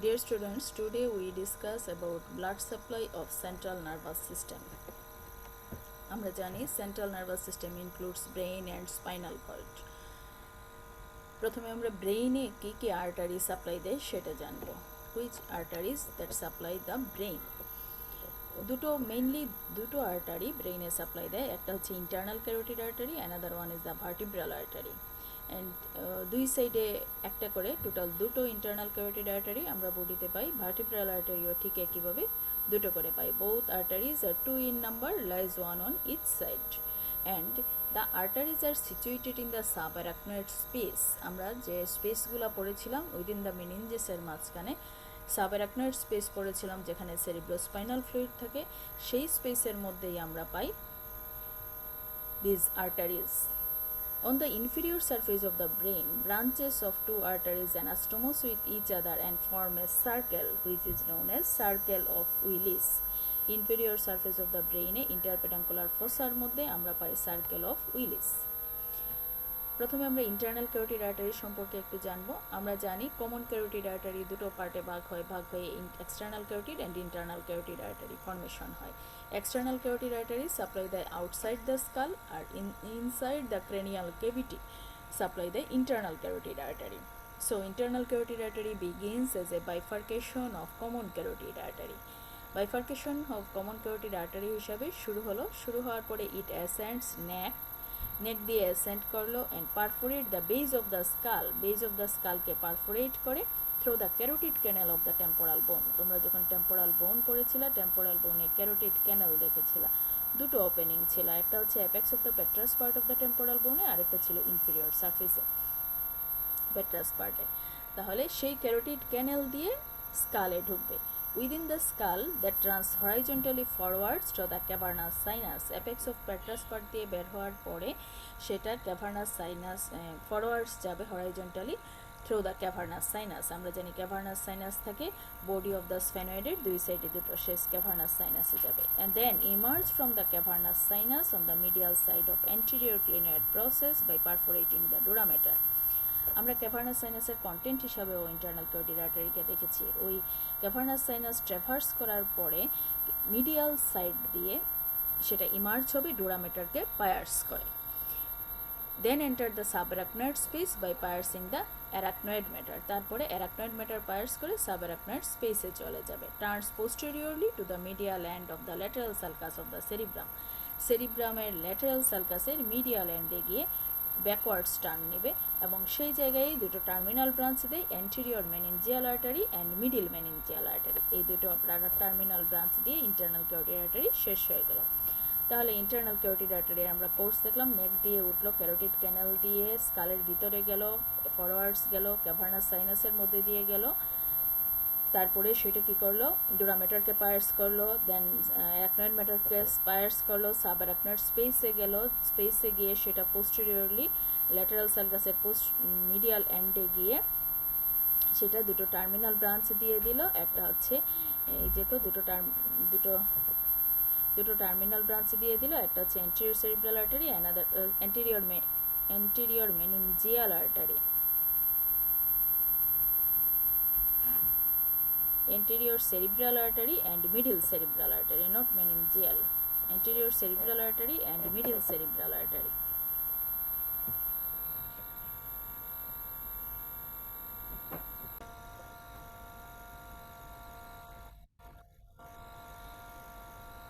Dear students, today we discuss about blood supply of central nervous system. আমরা জানি central nervous system includes brain and spinal cord. প্রথমে আমরা ব্রেইনে কি কি artery supply দেয় সেটা জানবো. Which arteries that supply the brain? Mainly দুটো আর্টারি ব্রেইনে সাপ্লাই দেয়. একটা হচ্ছে internal carotid artery, another one is the vertebral artery. And দুই সাইডে একটা করে টোটাল দুটো ইন্টারনাল ক্যারোটিড আর্টারি আমরা বডিতে পাই. ভার্টিব্রাল আর্টারিও ঠিক একইভাবে দুটো করে পাই. বোথ আর্টারিজ আর 2 in number, lies one on each side, and the arteries are situated in the subarachnoid space. আমরা যে স্পেসগুলো পড়েছিলাম উইদিন দ্য মেনিনজেসের মাঝখানে সাবঅ্যারাকনয়েড স্পেস পড়েছিলাম যেখানে সেরিব্রোস্পাইনাল ফ্লুইড থাকে, সেই স্পেসের মধ্যেই আমরা পাই these arteries. On the inferior surface of the brain, branches of two arteries anastomose with each other and form a circle which is known as circle of Willis. Inferior surface of the brain A interpedunculaar fossa এর মধ্যে আমরা পাই circle of Willis. প্রথমে আমরা internal carotid artery সম্পর্কে একটু জানবো. আমরা জানি কমন ক্যারোটিড আর্টারি দুটো পার্টে ভাগ হয়ে external carotid and internal carotid artery formation হয়. এক্সটার্নাল ক্যারোটিড আর্টারি সাপ্লাই দেয় আউটসাইড দ্য স্কাল, আর inside the cranial cavity supply দেয় internal carotid artery. So internal carotid artery begins as a bifurcation of common carotid artery. Bifurcation of common carotid artery হিসাবে শুরু হওয়ার পরে ইট অ্যাসেন্ডস নেক দিয়ে ascend করলো and perforate the base of the স্কালকে perforate করে through the carotid canal of the temporal bone. তোমরা যখন টেম্পোরাল বোন পড়েছিলা, টেম্পোরাল বোনে ক্যারোটিড ক্যানেল দেখেছিলা. দুটো ওপেনিং ছিল, একটা হচ্ছে apex of the petrous part of the temporal বোনে, আরেকটা ছিল ইনফিরিয়র সারফেসে পেট্রাস পার্টে. তাহলে সেই ক্যারোটিড ক্যানেল দিয়ে স্কালে ঢুকবে. Within the skull that runs horizontally forwards to the cavernous sinus, apex of petrous part দিয়ে বের হওয়ার পরে সেটা cavernous sinus forwards যাবে horizontally through the cavernous sinus. আমরা জানি cavernous sinus থাকে body of the sphenoid দুই সাইডে দুটো, শেষ cavernous sinus যাবে, and then emerge from the cavernous sinus on the medial side of anterior clinoid process by perforating the dura mater. আমরা cavernous সাইনাসের content হিসাবেও ইন্টারনাল ক্যারোটিড আর্টারিকে দেখেছি. ওই ক্যাভার্নাস সাইনাস ট্র্যাভার্স করার পরে মিডিয়াল সাইড দিয়ে সেটা emerge হবে, ডোরামেটারকে পায়ার্স করে. Then enter the subarachnoid space by piercing the arachnoid matter. তারপরে অ্যারাকনয়েড ম্যাটার পায়ার্স করে সাবঅ্যারাকনয়েড স্পেসে চলে যাবে. Turns posteriorly to the medial end of the lateral sulcus of the সেরিব্রামের ল্যাটারাল সালকাসের মিডিয়াল এন্ডে গিয়ে ব্যাকওয়ার্ডস টার্ন নেবে এবং সেই জায়গায় দুটো টার্মিনাল ব্রাঞ্চ দেয়, anterior meningeal artery and middle meningeal artery. এই দুটো টার্মিনাল ব্রাঞ্চ দিয়ে ইন্টারনাল ক্যারোটিড আর্টারি শেষ হয়ে গেল. তাহলে ইন্টারনাল ক্যারোটিড আর্টারি আমরা কোর্স দেখলাম, নেক দিয়ে উঠলো, ক্যারোটিড ক্যানেল দিয়ে স্কালের ভিতরে গেল, ফরওয়ার্ডস গেল, ক্যাভার্নাস সাইনাসের মধ্যে দিয়ে গেল, তারপরে সেটা কী করলো, ডোরামেটারকে পায়ার্স করলো, দেন অ্যারাকনয়েড ম্যাটারকে পায়ার্স করলো, সাব অ্যারাকনয়েড স্পেসে গেল, স্পেসে গিয়ে সেটা পোস্টেরিয়রলি ল্যাটারাল সালকাসের মিডিয়াল এন্ডে গিয়ে সেটা দুটো টার্মিনাল ব্রাঞ্চ দিয়ে দিল. একটা হচ্ছে এই যে দুটো টার্মিনাল ব্রাঞ্চ দিয়ে দিল, একটা হচ্ছে anterior cerebral artery, another anterior meningeal artery. Anterior cerebral artery and middle cerebral artery, not meningeal. Anterior cerebral artery and middle cerebral artery.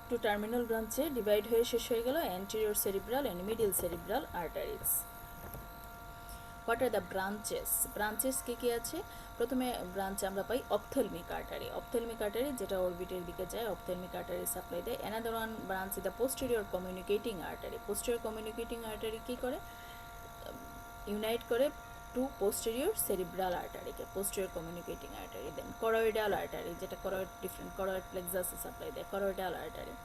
Two terminal branches divide হয়ে শেষ হয়ে গেল anterior cerebral and middle cerebral arteries. What are the branches? Branches কি আছে? প্রথমে branch আমরা পাই ophthalmic artery, যেটা অরবিটের দিকে যায়, অপথেলমিক আর্টারি সাপ্লাই দেয়. Another one branch the posterior communicating artery কি করে, ইউনাইট করে টু পোস্টেরিয়র সেরিব্রাল আর্টারিকে, posterior communicating artery. Then choroidal artery, যেটা করয়েড প্লেক্সাসে সাপ্লাই দেয়, choroidal artery.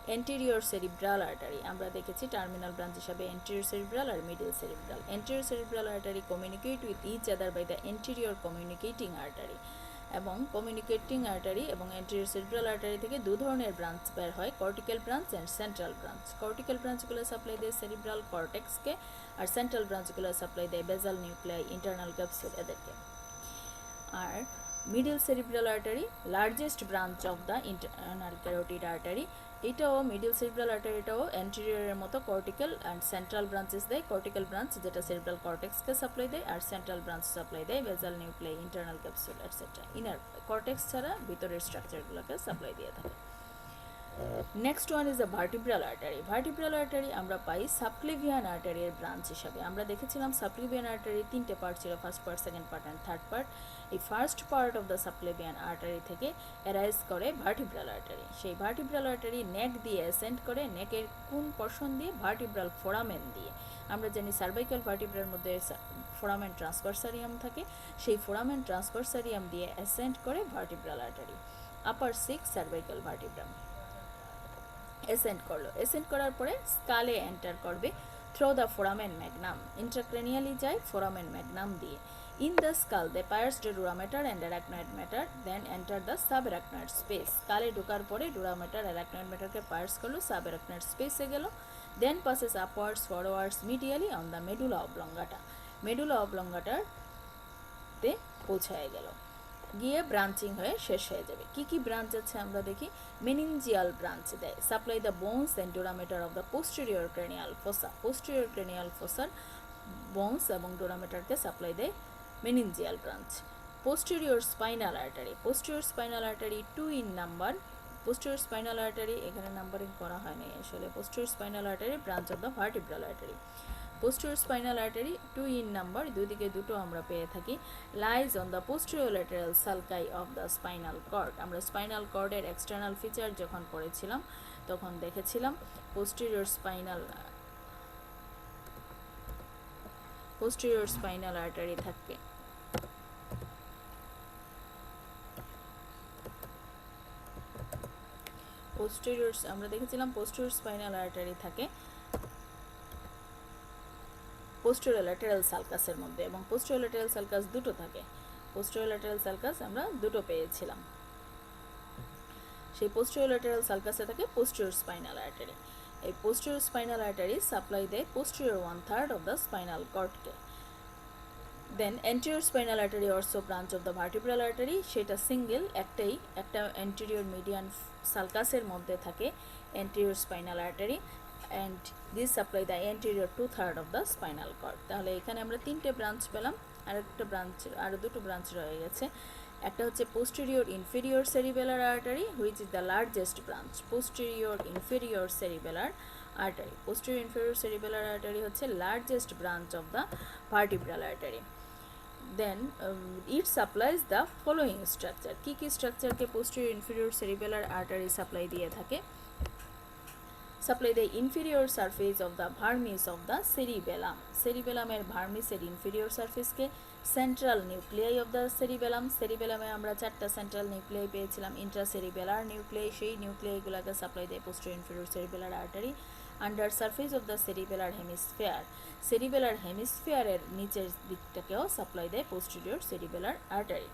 Anterior cerebral artery আমরা দেখেছি টার্মিনাল ব্রাঞ্চ হিসাবে অ্যান্টেরিয়র সেরিব্রাল আর middle cerebral. Anterior cerebral artery communicate with each other by the anterior communicating artery. এবং communicating artery এবং anterior cerebral artery থেকে দু ধরনের ব্রাঞ্চ বের হয়, cortical branch and central branch. Cortical ব্রাঞ্চগুলো সাপ্লাই দেয় সেরিব্রাল কর্টেক্সকে, আর সেন্ট্রাল ব্রাঞ্চগুলো সাপ্লাই দেয় বেজাল নিউক্লিয়াই, ইন্টারনাল ক্যাপসুল এদেরকে. আর middle cerebral artery largest branch of the internal carotid artery, এটাও মিডল সেরিব্রাল আর্টারিটাও অ্যান্টেরিয়রের মতো কর্টিক্যাল অ্যান্ড সেন্ট্রাল ব্রাঞ্চেস দেয়। কর্টিক্যাল ব্রাঞ্চ যেটা সেরিব্রাল কর্টেক্সকে সাপ্লাই দেয়, আর সেন্ট্রাল ব্রাঞ্চ সাপ্লাই দেয় basal nuclei, internal capsule et cetera. Inner cortex ছাড়া ভিতরের স্ট্রাকচারগুলোকে সাপ্লাই দিয়ে থাকে। Next one is the vertebral artery. Vertebral artery আমরা পাই সাবক্লিভিয়ান আর্টারির ব্রাঞ্চ হিসাবে। আমরা দেখেছিলাম সাবক্লিভিয়ান আর্টারির তিনটে পার্ট ছিল, first part, second part and third part. এই first part of the subclavian artery থেকে অ্যারাইজ করে ভার্টিব্রাল আর্টারি। সেই ভার্টিব্রাল আর্টারি নেক দিয়ে অ্যাসেন্ড করে, নেকের কোন পোর্শন দিয়ে? ভার্টিব্রাল ফোরামেন দিয়ে। আমরা জানি সার্ভাইকাল ভার্টিব্রার মধ্যে ফোরামেন ট্রান্সভার্সারিয়াম থাকে, সেই ফোরামেন ট্রান্সভার্সারিয়াম দিয়ে অ্যাসেন্ড করে vertebral artery. Upper 6 cervical vertebrae ascend করলো, এসেন্ড করার পরে স্কালে এন্টার করবে through the foramen magnum, intracranially যায় ফোরামেন ম্যাগনাম দিয়ে। In the skull they pierce the dura mater and arachnoid matter, then enter the sub arachnoid space. স্কালে ঢোকার পরে ডুরামেটার অ্যারাকনয়েড ম্যাটারকে পায়ার্স করলো, সাব অ্যারাকনয়েড স্পেসে গেল, then passes upwards forwards medially on the medulla oblongata, medulla অবলঙ্গাটাতে পৌঁছায় গেল, গিয়ে ব্রাঞ্চিং হয়ে শেষ হয়ে যাবে। কি কি ব্রাঞ্চ আছে আমরা দেখি। মেনিনজিয়াল ব্রাঞ্চ দেয়, supply the bones and dura mater of the posterior cranial fossa, posterior cranial ফোসার বোনস এবং ডোরামেটারকে সাপ্লাই দেয় meningeal branch. Posterior spinal artery, posterior spinal artery 2 in number, posterior spinal artery এখানে নাম্বারিং করা হয়নি আসলে, posterior spinal artery branch of the vertebral artery. Posterior spinal artery 2 in number, দুই দিকে দুটো আমরা পেয়ে থাকি। Lies on the posterior lateral সালকাই of the spinal cord. আমরা স্পাইনাল কর্ডের এক্সটার্নাল ফিচার যখন পড়েছিলাম তখন দেখেছিলাম পোস্টেরিয়র স্পাইনাল আর্টারি থাকে। আমরা দেখেছিলাম পোস্টেরিয়র স্পাইনাল আর্টারি থাকে পোস্টেরিয়র ল্যাটারাল সালকাসের মধ্যে, এবং পোস্টেরিয়র ল্যাটারাল সালকাস দুটো থাকে। পোস্টেরিয়র ল্যাটারাল সালকাস আমরা দুটো পেয়েছিলাম। সেই পোস্টেরিয়র ল্যাটারাল সালকাসে থাকে পোস্টেরিয়র স্পাইনাল আর্টারি। এই পোস্টেরিয়র স্পাইনাল আর্টারি সাপ্লাই দেয় পোস্টেরিয়র 1/3 অফ দ্য স্পাইনাল কর্ডকে। Then anterior spinal artery also branch of the vertebral artery, সেটা সিঙ্গেল, একটা অ্যান্টেরিয়র মিডিয়ান সালকাসের মধ্যে থাকে anterior spinal artery, and this supply the anterior 2/3 of the spinal cord. তাহলে এখানে আমরা তিনটে ব্রাঞ্চ পেলাম, আরো দুটো ব্রাঞ্চ রয়ে গেছে। একটা হচ্ছে posterior inferior cerebellar artery which is the largest branch, posterior inferior cerebellar artery, posterior inferior cerebellar artery হচ্ছে largest branch of the vertebral artery. Then it supplies the following structure. কি কি স্ট্রাকচারকে posterior inferior cerebellar artery supply দিয়ে থাকে? Supply দেয় inferior surface of the vermis of the cerebellum, সেরিবেলামের ভার্মিসের inferior সারফেসকে, central nuclei of the cerebellum, সেরিবেলামে আমরা 4টা সেন্ট্রাল নিউক্লিয়াই পেয়েছিলাম, ইন্ট্রাসেরিবেলার নিউক্লিয়াই, সেই নিউক্লিয়াইগুলোকে সাপ্লাই দেয় posterior inferior cerebellar artery. Under surface of the cerebellar hemisphere, cerebellar হেমিস্ফিয়ারের নিচের দিকটাকেও সাপ্লাই দেয় posterior cerebellar artery.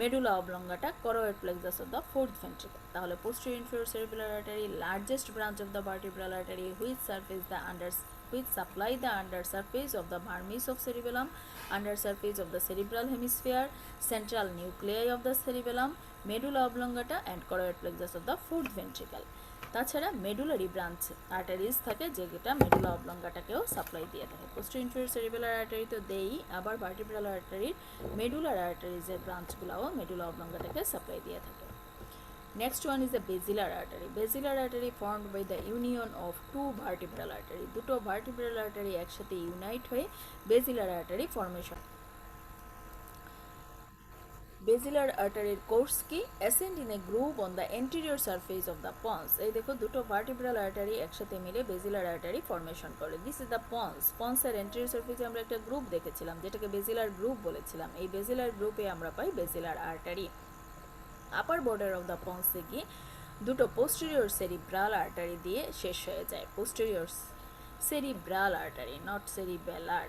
Medulla oblongata choroid plexus of the fourth ventricle. তাহলে posterior inferior cerebellar artery largest branch of the vertebral artery which supply the under surface of the vermis of cerebellum, under surface of the cerebral hemisphere, central nuclei of the cerebellum, medulla oblongata and choroid plexus of the fourth ventricle. তাছাড়া medullary branch arteries থাকে যেটা medulla অবলঙ্গাটাকেও supply দিয়ে থাকে। Posterior inferior cerebellar artery তো দেই, আবার vertebral আর্টারির মেডুলার আর্টারিজের ব্রাঞ্চগুলোও medulla অবলঙ্গাটাকে supply দিয়ে থাকে। Next one is the basilar artery. Basilar artery formed by the union of two vertebral artery. দুটো vertebral artery একসাথে ইউনাইট হয়ে basilar artery formation. Basilar artery course কি? Ascend in a groove on the anterior surface of the pons. এই দেখো দুটো vertebral artery একসাথে মিলে basilar artery formation করে। This is the pons. Pons এর anterior surface আমরা একটা গ্রুপ দেখেছিলাম যেটাকে basilar group বলেছিলাম। এই basilar গ্রুপে আমরা পাই basilar artery. Upper border of the পন্সে গিয়ে দুটো পোস্টেরিয়র সেরিব্রাল আর্টারি দিয়ে শেষ হয়ে যায়। Posterior cerebral artery, not cerebellar.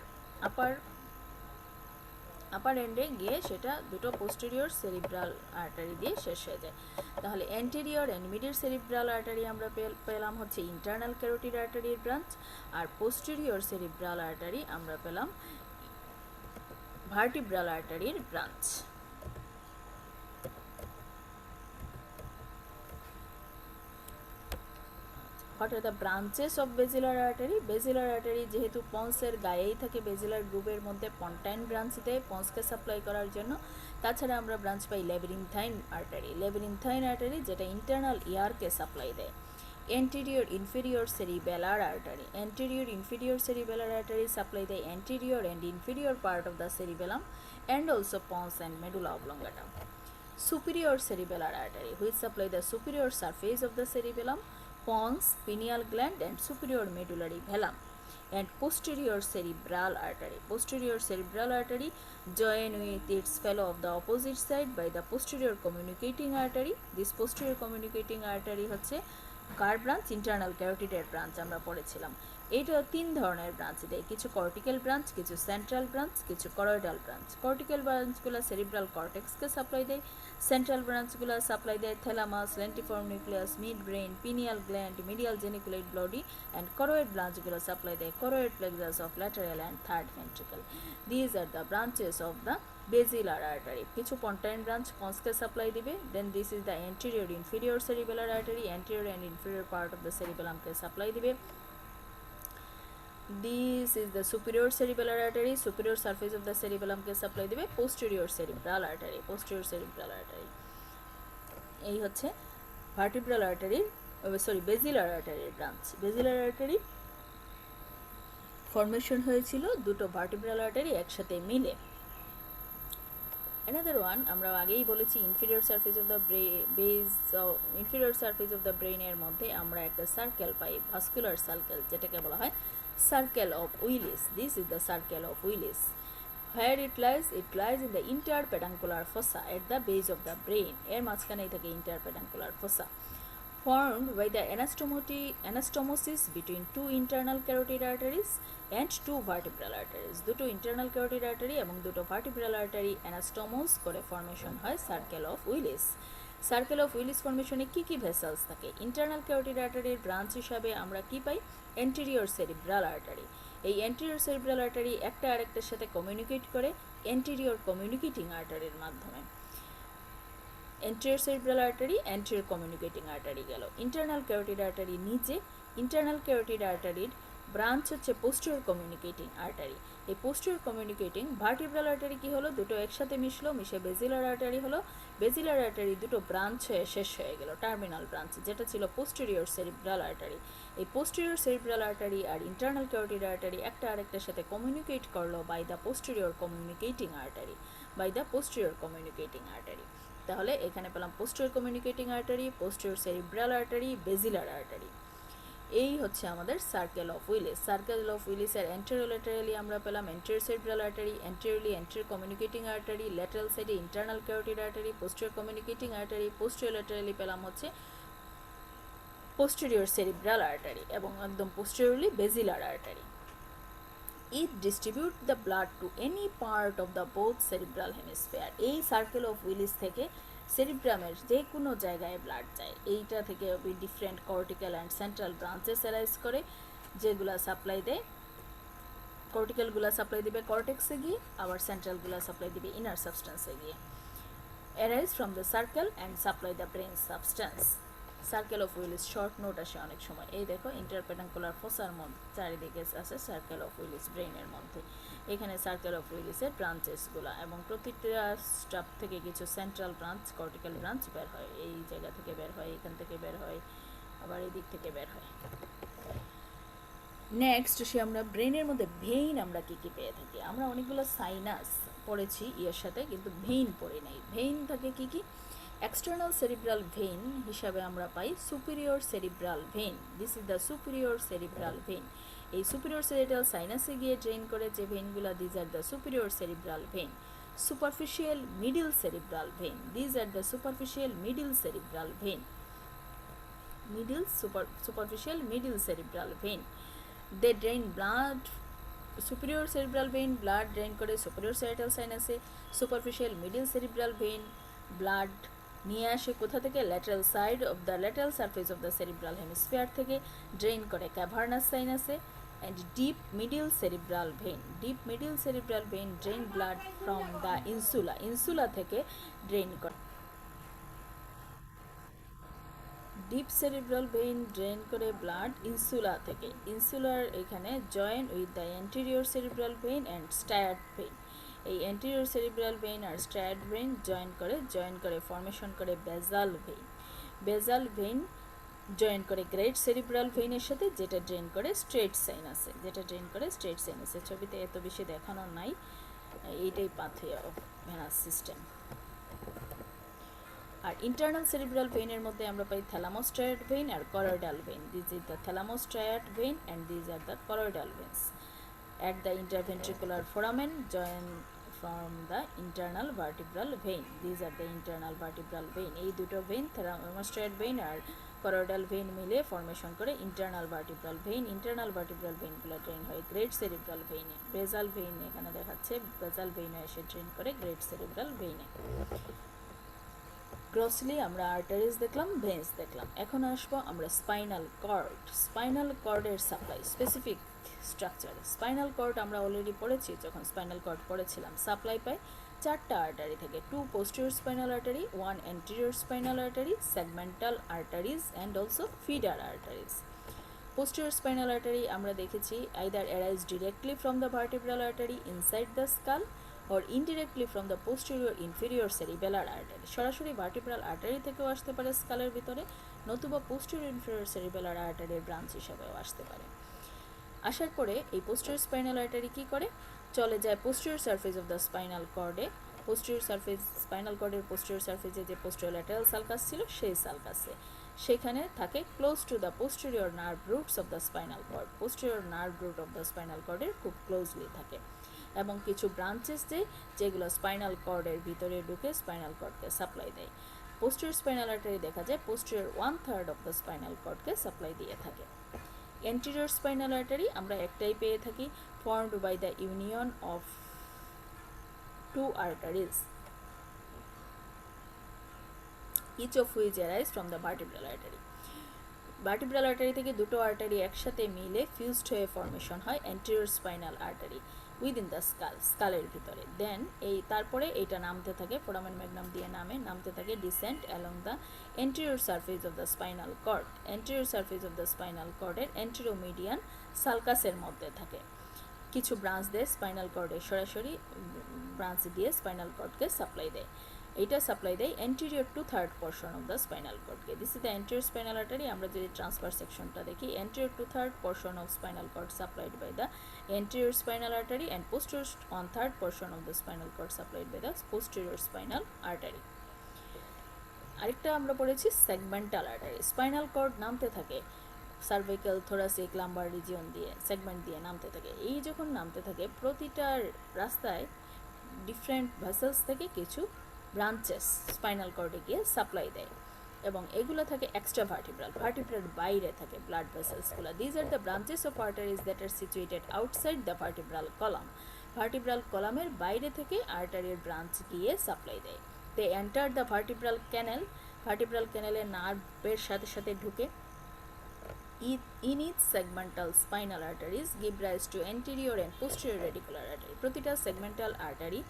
Upper এন্ডে গিয়ে সেটা দুটো পোস্টেরিয়র সেরিব্রাল আর্টারি দিয়ে শেষ হয়ে যায়। তাহলে anterior and middle cerebral artery আমরা পেলাম হচ্ছে ইন্টারনাল ক্যারোটিড আর্টারির ব্রাঞ্চ, আর পোস্টেরিয়র সেরিব্রাল আর্টারি আমরা পেলাম ভার্টিব্রাল আর্টারির branch. What are the branches of basilar artery? Basilar artery যেহেতু পন্সের গায়েই থাকে, বেজিলার গ্রুপের মধ্যে পন্টাইন ব্রাঞ্চ দেয় পন্সকে সাপ্লাই করার জন্য। তাছাড়া আমরা ব্রাঞ্চ পাই লেবিরিনথাইন আর্টারি। লেবিরিনথাইন আর্টারি যেটা ইন্টারনাল ইয়ারকে সাপ্লাই দেয়। Anterior inferior cerebellar artery. Anterior inferior cerebellar artery supply the anterior and inferior part of the cerebellum and also pons and medulla oblongata. Superior cerebellar artery which supply the superior surface of the cerebellum, pons, pineal gland and superior medullary velum. And posterior cerebral artery. Posterior cerebral artery join with its fellow of the opposite side by the posterior communicating artery. This posterior communicating artery হচ্ছে কার branch? Internal ক্যারোটিডের branch আমরা পড়েছিলাম। এইটা তিন ধরনের branch দেয়, কিছু কর্টিক্যাল ব্রাঞ্চ, কিছু সেন্ট্রাল ব্রাঞ্চ, কিছু করয়েডাল ব্রাঞ্চ। কর্টিক্যাল ব্রাঞ্চগুলো সেরিব্রাল কর্টেক্সকে সাপ্লাই দেয়, সেন্ট্রাল ব্রাঞ্চগুলো সাপ্লাই দেয় thalamus, lentiform nucleus, midbrain, pineal gland, medial geniculate body and choroid ব্রাঞ্চগুলো সাপ্লাই দেয় choroid plexus of lateral and third ventricle. These are the branches of the basilar artery. কিছু pontine branch পন্সকে supply দিবে। Then this is the anterior inferior cerebellar artery, anterior and inferior part of the সেরিবেলামকে supply দিবে। This is the superior cerebellar artery, superior surface of the cerebellum के supply दिबे posterior cerebral artery, posterior cerebral artery। এই হচ্ছে vertebral artery, sorry basilar আর্টারির branch. Basilar artery formation হয়েছিল দুটো vertebral artery একসাথে মিলে। Another one আমরা আগেই বলেছি inferior surface of the base, inferior surface of the ব্রেইনের মধ্যে আমরা একটা সার্কেল পাই, ভাস্কুলার সার্কেল, যেটাকে বলা হয় circle of Willis. This is the circle of Willis. Where it lies? It lies in the interpeduncular fossa at the base of the brain. এর মাঝখানেই থাকে interpeduncular fossa, formed by the anastomosis between two internal carotid arteries and two vertebral arteries. দুটো internal carotid artery এবং দুটো vertebral artery anastomose করে formation হয় circle of Willis. Circle of Willis ফর্মেশনে কি কি ভেসেলস থাকে? ইন্টারনাল ক্যারোটিড আর্টারির ব্রাঞ্চ হিসাবে আমরা কি পাই? Anterior cerebral artery. এই এন্টেরিয়র সেরিব্রাল আর্টারি একটা আরেকটার সাথে কমিউনিকেট করে এন্টেরিয়র কমিউনিকেটিং আর্টারির মাধ্যমে। Anterior cerebral artery, anterior communicating artery গেল। ইন্টারনাল ক্যারোটিড আর্টারি নিচে, ইন্টারনাল ক্যারোটিড আর্টারির ব্রাঞ্চ হচ্ছে পোস্টেরিয়র কমিউনিকেটিং আর্টারি। এই পোস্টেরিয়র কমিউনিকেটিং ভার্টিব্রাল আর্টারি কি হলো? দুটো একসাথে মিশলো, মিশে বেজিলার আর্টারি হলো। বেজিলার আর্টারি দুটো ব্রাঞ্চ হয়ে শেষ হয়ে গেল, টার্মিনাল ব্রাঞ্চ, যেটা ছিল পোস্টেরিয়র সেরিব্রাল আর্টারি। এই পোস্টেরিয়র সেরিব্রাল আর্টারি আর ইন্টারনাল ক্যারোটিড আর্টারি একটা আরেকটার সাথে কমিউনিকেট করলো by the posterior communicating artery, by the posterior communicating artery. তাহলে এখানে পেলাম posterior communicating artery, posterior cerebral artery, basilar artery. এই হচ্ছে আমাদের circle of Willis. Circle of উইলিসের এন্টেরিওল্যাটারালি আমরা পেলাম anterior cerebral artery, anteriorly anterior communicating artery, lateral সাইডে internal carotid artery, posterior communicating artery, posterolaterally পেলাম হচ্ছে পোস্টেরিয়র সেরিব্রাল আর্টারি এবং একদম posteriorly basilar artery. It distribute the blood to any part of the both cerebral hemisphere. এই circle of Willis থেকে সেরিব্রামের যে কোনো জায়গায় ব্লাড যায়। এইটা থেকে different cortical and central branches arise করে, যেগুলো সাপ্লাই দেয়। কর্টিক্যালগুলো সাপ্লাই দিবে কর্টেক্সে গিয়ে, আবার সেন্ট্রালগুলো সাপ্লাই দিবে ইনার সাবস্টেন্সে গিয়ে। Arise from the circle and supply the brain substance. Circle of Willis short note আসে অনেক সময়। এই দেখো ইন্টারপেডাঙ্কুলার ফোসার মধ্যে চারিদিকে আছে সার্কেল অফ উইলিস ব্রেইনের মধ্যে। এখানে সার্কেল অফ উইলিসের ব্রাঞ্চেসগুলো এবং প্রতিটা স্টাফ থেকে কিছু সেন্ট্রাল ব্রাঞ্চ, কর্টিক্যাল ব্রাঞ্চ বের হয়। এই জায়গা থেকে বের হয়, এখান থেকে বের হয়, আবার এই দিক থেকে বের হয়। নেক্সট সে আমরা ব্রেনের মধ্যে ভেইন আমরা কী কী পেয়ে থাকি? আমরা অনেকগুলো সাইনাস পড়েছি ইয়ের সাথে, কিন্তু ভেইন পড়ি নাই। ভেইন থাকে কী কী? এক্সটার্নাল সেরিব্রাল ভেইন হিসাবে আমরা পাই superior cerebral vein. This is the superior cerebral vein. এই সুপিরিয়র সেরিব্রাল সাইনাসে গিয়ে ড্রেন করে যে ভেইনগুলো, these are the superior cerebral vein. Superficial middle cerebral vein, these are the superficial middle cerebral vein. superficial middle cerebral vein. They drain blood. Superior cerebral vein blood drain করে superior parietal sinus এ, superficial middle cerebral vein blood নিয়ে আসে কোথা থেকে? lateral side of the lateral surface of the cerebral hemisphere থেকে drain করে cavernous sinus A. and deep middle cerebral vein drain blood from the insula থেকে drain করে deep cerebral vein drain করে blood insula থেকে, ইনসুলার এখানে join with the anterior cerebral vein and striate vein. এই anterior cerebral vein আর striate vein join করে formation করে basal vein. Basal vein join করে গ্রেট সেরিব্রাল ভেইনের সাথে, যেটা ড্রেন করে স্ট্রেট সাইনাসে। ছবিতে এত বেশি দেখানো নাই, এইটাই পাথওয়ে অফ ভেনাস সিস্টেম। আর ইন্টারনাল সেরিব্রাল ভেইনের মধ্যে আমরা পাই থ্যালামোস্ট্রায়াড ভেইন আর choroidal vein. This is the thalamostriate vein and these are the choroidal veins at the interventricular foramen join from the internal vertebral vein. These are the internal vertebral vein. এই দুটো vein thalamostriate vein আর choroidal vein মিলে formation করে internal vertebral vein. Internal vertebral ভেইনগুলো drain হয় great cerebral ভেইনে। Basal vein এখানে দেখাচ্ছে, বেজাল ভেইনে এসে ড্রেন করে গ্রেট সেরিব্রাল ভেইনে। গ্রসলি আমরা আর্টারিজ দেখলাম, ভেন্স দেখলাম। এখন আসবো আমরা স্পাইনাল কর্ড। স্পাইনাল কর্ডের supply, specific structure. Spinal cord আমরা অলরেডি পড়েছি, যখন স্পাইনাল কর্ড পড়েছিলাম। সাপ্লাই পাই চারটা আর্টারি থেকে, 2 posterior spinal artery, 1 anterior spinal artery, segmental arteries and also feeder arteries. Posterior spinal artery আমরা দেখেছি either arise directly from the vertebral artery inside the skull or indirectly from the posterior inferior cerebellar artery. সরাসরি vertebral artery থেকেও আসতে পারে স্কালের ভিতরে, নতুবা posterior inferior cerebellar আর্টারির branch হিসাবেও আসতে পারে। আসার পরে এই পোস্টেরিয়র স্পাইনাল আর্টারি কি করে, চলে যায় posterior surface of the spinal কর্ডে। স্পাইনাল কর্ডের পোস্টেরিয়র সারফেসে যে পোস্টেরিয়র ল্যাটারাল সালকাস ছিল সেই সালকাসে, সেখানে থাকে close to the posterior nerve roots of the spinal cord. Posterior nerve root of the spinal কর্ডের খুব ক্লোজলি থাকে, এবং কিছু ব্রাঞ্চেস যেগুলো স্পাইনাল কর্ডের ভিতরে ঢুকে স্পাইনাল কর্ডকে সাপ্লাই দেয়। পোস্টেরিয়র স্পাইনাল আর্টারি দেখা যায় পোস্টেরিয়র 1/3 অফ দ্য স্পাইনাল কর্ডকে সাপ্লাই দিয়ে থাকে। Anterior spinal artery আমরা একটাই পেয়ে থাকি, formed by the union of 2 arteries, each of which arise from the vertebral artery. Vertebral artery থেকে দুটো আর্টারি একসাথে মিলে ফিউজড হয়ে ফর্মেশন হয় anterior spinal artery within the স্কালের ভিতরে। দেন তারপরে এইটা নামতে থাকে, ফোরামেন ম্যাগনাম দিয়ে নামতে থাকে descent along the anterior surface of the spinal cord. Anterior surface of the spinal কর্ডের এন্টেরোমিডিয়ান সালকাসের মধ্যে থাকে। কিছু ব্রাঞ্চ দেয় স্পাইনাল কর্ডে, সরাসরি ব্রাঞ্চ দিয়ে স্পাইনাল কর্ডকে সাপ্লাই দেয়। এইটা সাপ্লাই দেয় anterior to third portion of the spinal cord K. This is the anterior spinal artery। আমরা যদি ট্রান্সফার সেকশনটা দেখি, anterior to third portion of spinal cord supplied by the anterior spinal artery and posterior on third portion of the spinal cord supplied by the posterior spinal artery. আরেকটা আমরা পড়েছি segmental artery. Spinal cord নামতে থাকে cervical, thoracic, lumber region দিয়ে, segment দিয়ে নামতে থাকে। এই যখন নামতে থাকে প্রতিটার রাস্তায় ডিফারেন্ট ভেসেলস থেকে কিছু ব্রাঞ্চেস স্পাইনাল কর্ডে গিয়ে সাপ্লাই দেয়, এবং এগুলো থাকে এক্সট্রা ভার্টিব্রাল বাইরে থাকে ব্লাড ভেসেলসগুলো। These are the branches of arteries that are situated outside the vertebral column. Vertebral কলামের বাইরে থেকে আর্টারির ব্রাঞ্চ গিয়ে সাপ্লাই দেয়। They enter the vertebral canal, vertebral ক্যানেলের নার্ভের সাথে সাথে ঢুকে। In each segmental spinal arteries give rise to anterior and posterior radicular artery. প্রতিটা segmental artery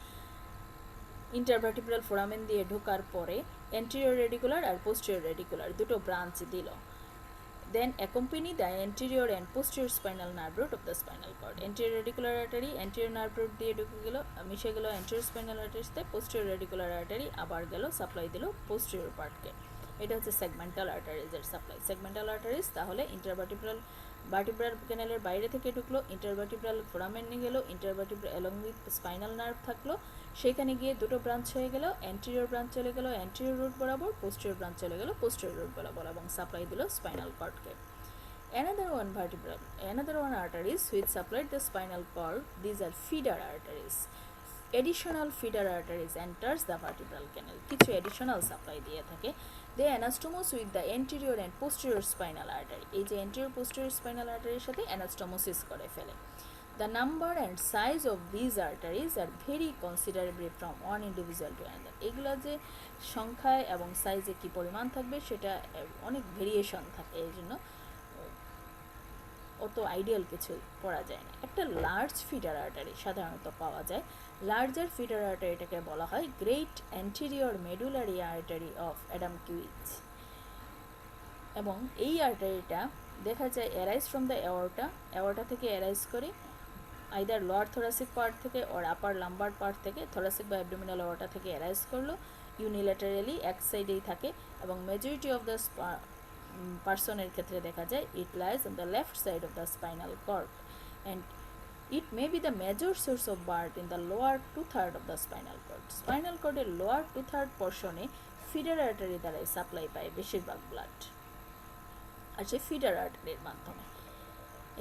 ইন্টারভার্টিব্রাল ফোরামেন দিয়ে ঢোকার পরে anterior radicular আর posterior radicular দুটো ব্রাঞ্চ দিল। Then accompany the anterior and posterior spinal nerve root of the spinal cord. Anterior radicular artery anterior nerve root দিয়ে ঢুকে গেল, মিশে গেল anterior spinal arteries তে, posterior radicular artery আবার গেল সাপ্লাই দিল posterior পার্টকে। এটা হচ্ছে সেগমেন্টাল আর্টারিজের সাপ্লাই। সেগমেন্টাল আর্টারিজ তাহলে ভার্টিব্রাল ক্যানেলের বাইরে থেকে ঢুকলো, ইন্টারভার্টিব্রাল ফোরামেনে গেল, intervertebral along with spinal nerve থাকলো, সেখানে গিয়ে দুটো ব্রাঞ্চ হয়ে গেল। অ্যান্টেরিয়র ব্রাঞ্চ চলে গেল অ্যান্টেরিয়র রুট বরাবর, পোস্টেরিয়র ব্রাঞ্চ চলে গেল পোস্টেরিয়র রুট বরাবর, এবং সাপ্লাই দিল spinal কর্ডকে। Another one arteries which supplied the spinal cord, these are feeder arteries. Additional feeder arteries enters the vertebral canal. কিছু additional supply দিয়ে থাকে। They anastomose with the anterior and posterior spinal artery. এই যে anterior posterior spinal artery এর সাথে anastomosis করে ফেলে। The number and size of these arteries are very considerably from one individual to another. এগুলা যে সংখ্যায় এবং সাইজে কি পরিমাণ থাকবে সেটা অনেক ভেরিয়েশন থাকে, এই জন্য অত আইডিয়াল কিছু পড়া যায় না। একটা লার্জ ফিডার আর্টারি সাধারণত পাওয়া যায়। লার্জার ফিডার আর্টারিটাকে বলা হয় great anterior medullary artery of Adamkiewicz. এবং এই আর্টারিটা দেখা যায় অ্যারাইজ ফ্রম দ্য অ্যাওর্টা থেকে অ্যারাইজ করে আইদার লোয়ার থোরাসিক পার্ট থেকে ওর আপার লাম্বার পার্ট থেকে, থোরাসিক বা অ্যাবডোমিনাল অ্যাওর্টা থেকে অ্যারাইজ করলো ইউনিল্যাটারালি এক সাইডেই থাকে, এবং মেজরিটি অফ দ্য পার্সনের ক্ষেত্রে দেখা যায় it lies on the left side of the spinal cord and it may be the major source of birth in the lower two-third of the spinal cord. Spinal cord এর lower two-third portion এ feeder artery দ্বারা supply পায় বেশিরভাগ blood, আর সেই feeder আর্টারির মাধ্যমে।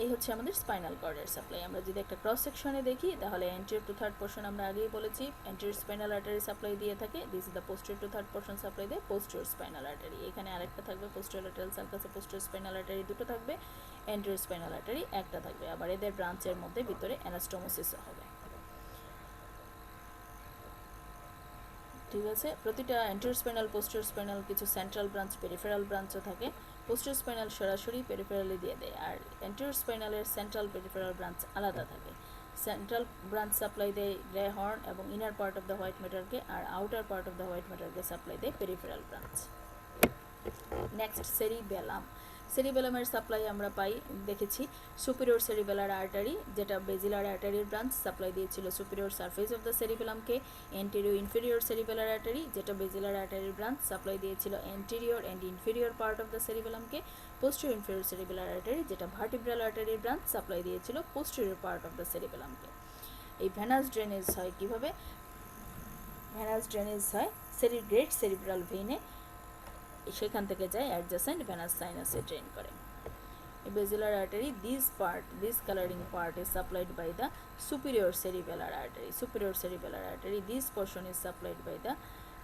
এই হচ্ছে আমাদের spinal কর্ডের সাপ্লাই। আমরা যদি একটা ক্রস সেকশনে দেখি তাহলে অ্যান্টেরিয়র টু থার্ড পোর্শন আমরা আগেই বলেছি অ্যান্টেরিয়র স্পাইনাল আর্টারি সাপ্লাই দিয়ে থাকে, this is the posterior two third portion supply দেয় পোস্টেরিয়র স্পাইনাল আর্টারি। এখানে আরেকটা থাকবে পোস্টেরিয়র ল্যাটারাল সার্কাসে পোস্টেরিয়র স্পাইনাল আর্টারি দুটো থাকবে, অ্যান্টেরিয়র স্পাইনাল আর্টারি একটা থাকবে, আবার এদের ব্রাঞ্চের মধ্যে ভিতরে অ্যানাস্টোমোসিসও হবে। ঠিক আছে, প্রতিটা অ্যান্টেরিয়র স্পাইনাল পোস্টেরিয়র স্পাইনাল কিছু সেন্ট্রাল ব্রাঞ্চ পেরিফেরাল ব্রাঞ্চও থাকে। পোস্টেরিয়র স্পাইনাল সরাসরি পেরিফেরালি দিয়ে দেয়, আর অ্যান্টেরিয়র স্পাইনালের সেন্ট্রাল পেরিফেরাল ব্রাঞ্চ আলাদা থাকে। সেন্ট্রাল ব্রাঞ্চ সাপ্লাই দেয় গ্রে হর্ন এবং inner part of the white ম্যাটারকে, আর outer part of the white ম্যাটারকে সাপ্লাই দেয় পেরিফেরাল ব্রাঞ্চ। Next cerebellum. সেরিবেলামের সাপ্লাই আমরা পাই দেখেছি সুপিরিয়র সেরিবেলার আর্টারি, যেটা বেজিলার আর্টারির ব্রাঞ্চ, সাপ্লাই দিয়েছিল সুপিরিয়র সারফেস অফ দ্য সেরিবেলামকে। এন্টেরিয়র ইনফেরিয়র সেরিবেলার আর্টারি, যেটা বেজিলার আর্টারির ব্রাঞ্চ, সাপ্লাই দিয়েছিল anterior and inferior part of the সেরিবেলামকে। পোস্টেরিয়র ইনফেরিয়র সেরিবেলার আর্টারি, যেটা ভার্টিব্রাল আর্টারির ব্রাঞ্চ, সাপ্লাই দিয়েছিল পোস্টেরিয়র পার্ট অফ দ্য সেরিবেলামকে। এই ভেনাস ড্রেনেজ হয় কিভাবে? ভেনাস ড্রেনেজ হয় গ্রেট সেরিব্রাল ভেইনে, সেখান থেকে যায় অ্যাডজাসেন্ট ভেনাস সাইনাসে ড্রেন করে। Basilar artery, this coloring part is supplied by the superior cerebellar artery. Superior cerebellar artery, this portion is supplied by the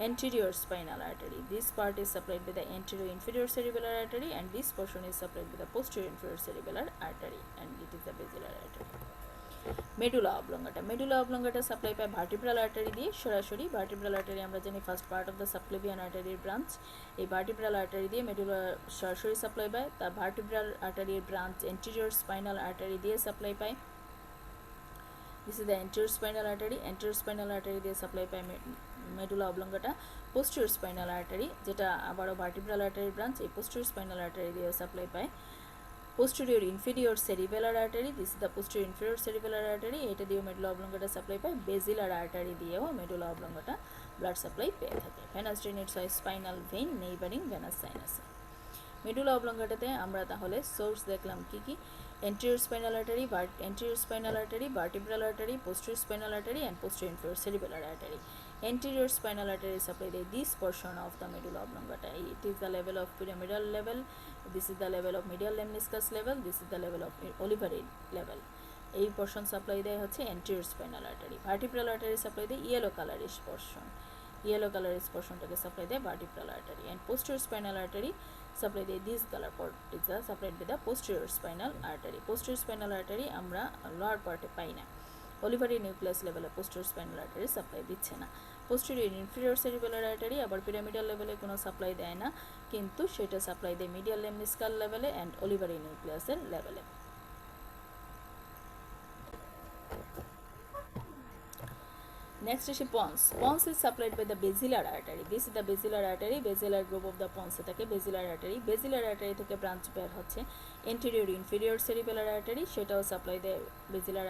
anterior spinal artery. This part is supplied by the anterior inferior cerebellar artery, and this portion is supplied by the posterior inferior cerebellar artery, and it is the basilar artery. Medulla oblongata, medulla oblongata supply পায় vertebral artery দিয়ে সরাসরি। Vertebral artery আমরা জানি first part of the subclavian আর্টারির branch, এই vertebral artery দিয়ে medulla সরাসরি supply পায়। তার ভার্টিব্রাল আর্টারির ব্রাঞ্চ এন্টেরিয়র স্পাইনাল আর্টারি দিয়ে সাপ্লাই পায়, this is the anterior spinal artery. Anterior spinal artery দিয়ে সাপ্লাই পায় medulla oblongata. Posterior spinal artery, যেটা আবারও ভার্টিব্রাল আর্টারির ব্রাঞ্চ, এই পোস্টেরিয়র স্পাইনাল আর্টারি দিয়ে সাপ্লাই পায় posterior inferior cerebellar artery, this is the posterior inferior cerebellar artery, এটা দিয়েও মেডুলা অবলঙ্গাটা সাপ্লাই পায়। বেজিলার আর্টারি দিয়েও মেডুলা অবলঙ্গাটা ব্লাড সাপ্লাই পেয়ে থাকে। ভেনাস ড্রেনেজ হয় স্পাইনাল ভেইন নেইবারিং ভেনাস সাইনাসে। মেডুলা অবলঙ্গাটাতে আমরা তাহলে সোর্স দেখলাম কি কি? anterior spinal artery, anterior spinal artery, vertebral artery, posterior spinal artery, and posterior inferior cerebellar artery. Anterior spinal artery supply this portion of the medulla oblongata. It is the level of pyramidal level, this is the level of medial lemniscus level, this is the level of olivary level. এই portion supply দেয় হচ্ছে anterior spinal artery. Vertebral artery supply দেয় yellow কালারিশ portion, yellow কালারিশ পোর্শনটাকে supply দেয় vertebral artery, and posterior spinal artery supply দেয় this color part is supplied by the posterior spinal artery. Posterior spinal artery আমরা lower পার্টে পাই না, olivary nucleus লেভেলে posterior spinal artery supply দিচ্ছে না। posterior inferior cerebellar artery আবার pyramidal লেভেলে কোনো সাপ্লাই দেয় না, কিন্তু সেটা সাপ্লাই দেয় medial lemniscal লেভেলে and olivary nucleus এর লেভেলে। Next is pons. Pons is supplied by the basilar artery. This is the basilar artery. Basilar group of the pons থাকে basilar artery. Basilar artery থেকে ব্রাঞ্চ বের হচ্ছে anterior inferior cerebellar artery, সেটাও supply দেয় basilar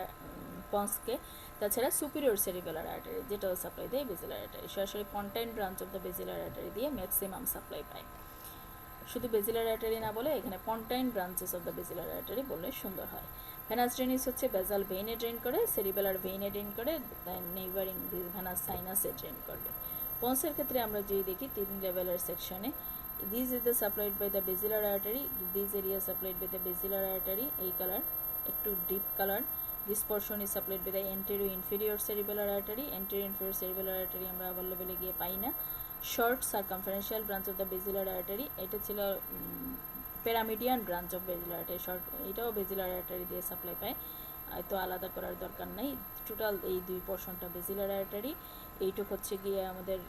পন্সকে। তাছাড়া superior cerebellar artery, যেটাও supply দেয় basilar artery। সরাসরি pontine branch of the basilar artery দিয়ে ম্যাক্সিমাম সাপ্লাই পায়। শুধু বেজিলার আর্টারি না বলে এখানে pontine branches of the basilar artery বললে সুন্দর হয়। ভেনাস ড্রেনেজ হচ্ছে বেজাল ভেইনে ড্রেন করে, সেরিবেলার ভেইনে ড্রেন করে, দেন নেইবারিং ভেনাস সাইনাসে ড্রেন করবে। পন্সের ক্ষেত্রে আমরা যদি দেখি 3 লেভেলের সেকশনে, this is the supplied by the basilar artery, this area supplied by the basilar artery, এই কালার একটু deep colour. This portion is supplied by the anterior inferior cerebellar artery. Anterior inferior cerebellar artery আমরা আবার লেভেলে গিয়ে পাই না। Short circumferential branch of the basilar artery, এটা ছিল paramedian branch of basilar artery, short এটাও বেজিলার আর্টারি দিয়ে সাপ্লাই পায়, তো আলাদা করার দরকার নেই। টোটাল এই দুই পোর্শনটা বেজিলার আর্টারি, এইটুক হচ্ছে গিয়ে আমাদের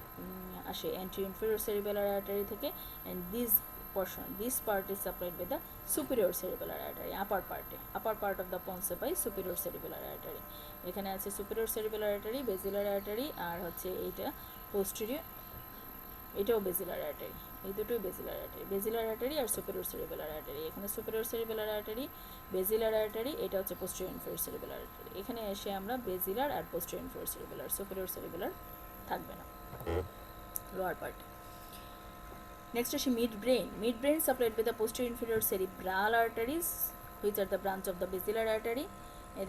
আসে অ্যান্টেরিয়র ইনফেরিয়র সেরিবেলার আর্টারি থেকে, and this portion, this part is supplied by the superior cerebellar artery, upper part of the pons by superior cerebellar artery। এখানে আছে superior cerebellar artery, basilar artery, আর হচ্ছে এইটা posterior এটাও বেসিলার artery, এই দুটোই basilar artery আর superior cerebellar artery. এখানে superior cerebellar artery, basilar artery, এটা হচ্ছে পোস্টেরিয়র ইনফেরিয়র সেরিবেলার আর্টারি। এখানে এসে আমরা বেসিলার আর posterior inferior cerebellar, superior cerebellar থাকবে না লোয়ার পার্টে। নেক্সট আসি mid brain. Mid brain supplied by the posterior inferior cerebral arteries which are the branch of the basilar artery.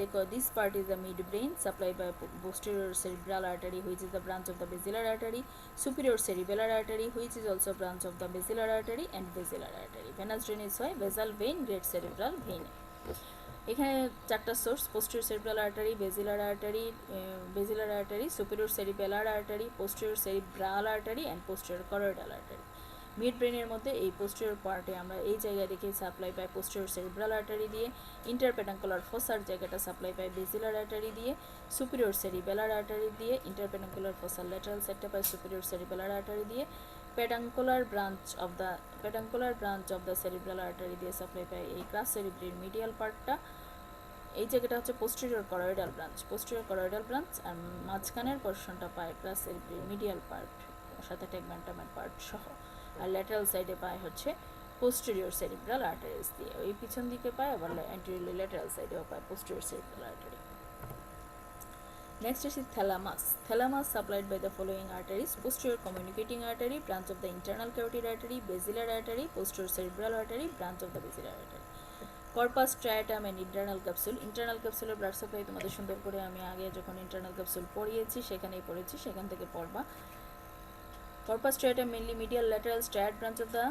দেখো this part is the mid brain supplied by posterior cerebral artery which is the branch of the basilar artery, superior cerebellar artery which is also branch of the basilar artery and basilar artery. venous drainage হয় basal vein, great cerebral vein। এখানে চারটা source: posterior cerebral artery, basilar artery, superior cerebellar artery, posterior cerebral artery and posterior choroidal artery. Mid ব্রেনের মধ্যে এই পোস্টেরিয়র পার্টে আমরা এই জায়গায় দেখি সাপ্লাই পাই পোস্টেরিয়র সেরিব্রাল আর্টারি দিয়ে, ইন্টারপেডাঙ্কুলার ফসার জায়গাটা সাপ্লাই পাই বেসিলার আর্টারি দিয়ে, সুপিরিয়র সেরিবেলার আর্টারি দিয়ে, ইন্টারপেডাঙ্কুলার ফসার ল্যাটারাল সাইডটা পাই সুপিরিয়র সেরিবেলার আর্টারি দিয়ে, peduncular branch of the cerebral artery দিয়ে সাপ্লাই পাই এই ক্রাস সেরিব্রির মিডিয়াল পার্টটা। এই জায়গাটা হচ্ছে পোস্টেরিয়র করয়েডাল ব্রাঞ্চ, আর মাঝখানের পোর্শনটা পায় ক্রাস সেরিব্রির মিডিয়াল পার্ট সাথে টেগমেন্টামের পার্ট সহ। আর ল্যাটারাল সাইডে পায় হচ্ছে পোস্টেরিয়র সেরিব্রাল আর্টারিজ দিয়ে, ওই পিছন দিকে পায়, আবার অ্যান্টেরিয়রলি ল্যাটারাল সাইডেও পায় posterior cerebral artery. Next is thalamus. Thalamus supplied by the following arteries: posterior communicating artery, branch of the internal carotid artery, basilar artery, posterior cerebral artery, branch of the basilar artery. Corpus, striatum and internal capsule. Internal ক্যাপসুলের blood supply তোমাদের সুন্দর করে আমি আগে যখন internal capsule পড়িয়েছি সেখানেই পড়েছি, সেখান থেকে পড়বা। Corpus striatum mainly medial lateral striate branch of the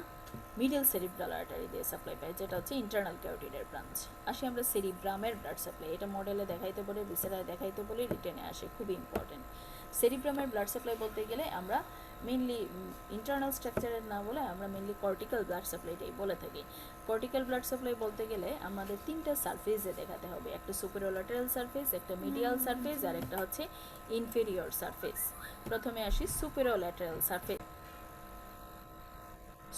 medial cerebral artery দিয়ে সাপ্লাই পায়, যেটা হচ্ছে ইন্টারনাল ক্যারোটিডের ব্রাঞ্চ। আসি আমরা সেরিব্রামের ব্লাড সাপ্লাই। এটা মডেলে দেখাইতে বলে, ভিসেরায় দেখাইতে বলে, রিটেনে আসে, খুব ইম্পর্টেন্ট। সেরিব্রামের ব্লাড সাপ্লাই বলতে গেলে আমরা মেনলি ইন্টারনাল স্ট্রাকচারের না বলে আমরা মেনলি কর্টিক্যাল ব্লাড সাপ্লাইটাই বলে থাকি। কর্টিক্যাল ব্লাড সাপ্লাই বলতে গেলে আমাদের তিনটা সারফেসে দেখাতে হবে: একটা সুপিরিয়র ল্যাটারাল সারফেস, একটা মিডিয়াল সারফেস, আর একটা হচ্ছে ইনফেরিয়র সারফেস। প্রথমে আসি superior lateral surface.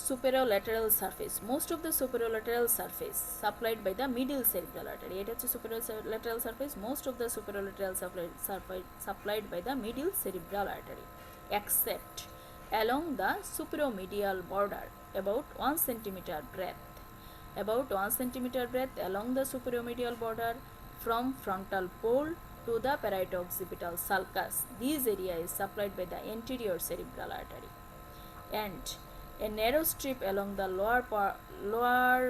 Superolateral surface. Most of the superolateral surface supplied by the middle cerebral artery. এটা হচ্ছে superolateral surface. Most of the superolateral supplied by the middle cerebral artery, except along the superomedial border about 1 cm breadth. About 1 cm breadth along the superomedial border from frontal pole to the parieto-occipital sulcus. This area is supplied by the anterior cerebral artery, and a narrow strip along the lower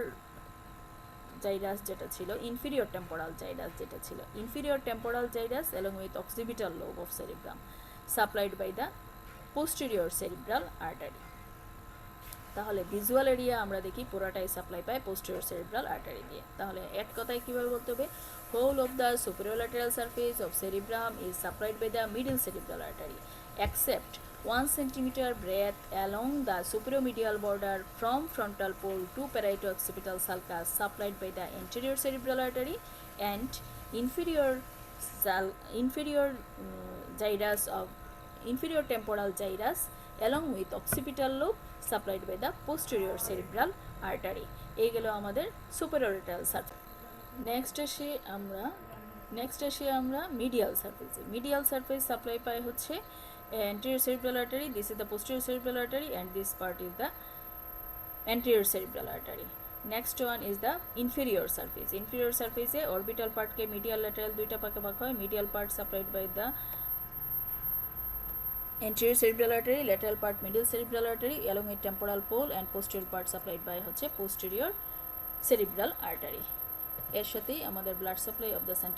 gyrus যেটা ছিল, inferior temporal gyrus যেটা ছিল, inferior temporal gyrus along with occipital lobe of cerebrum supplied by the posterior cerebral artery. তাহলে visual area আমরা দেখি পুরোটাই supply পায় posterior cerebral artery দিয়ে। তাহলে এক কথায় কীভাবে বলতে হবে? Whole of the superior surface of cerebrum is supplied by the middle cerebral artery, except 1 cm breadth along the superomedial border from frontal pole to parieto-occipital sulcus supplied by the anterior cerebral artery, and inferior temporal gyrus along with occipital lobe supplied by the posterior cerebral artery. এই গেল আমাদের superior surface. Next আসি আমরা medial সারফেসে। Medial surface supply পাই হচ্ছে anterior cerebral artery. This is the posterior cerebral artery, and this part is the anterior cerebral artery. Next one is the inferior surface. Inferior surface e orbital part ke medial lateral দুইটা ভাগে ভাগ হয়। Medial part supplied by the anterior cerebral artery, lateral part middle cerebral artery along with temporal pole, and posterior part supplied by হচ্ছে posterior cerebral artery. এর সাথেই আমাদের blood supply of the central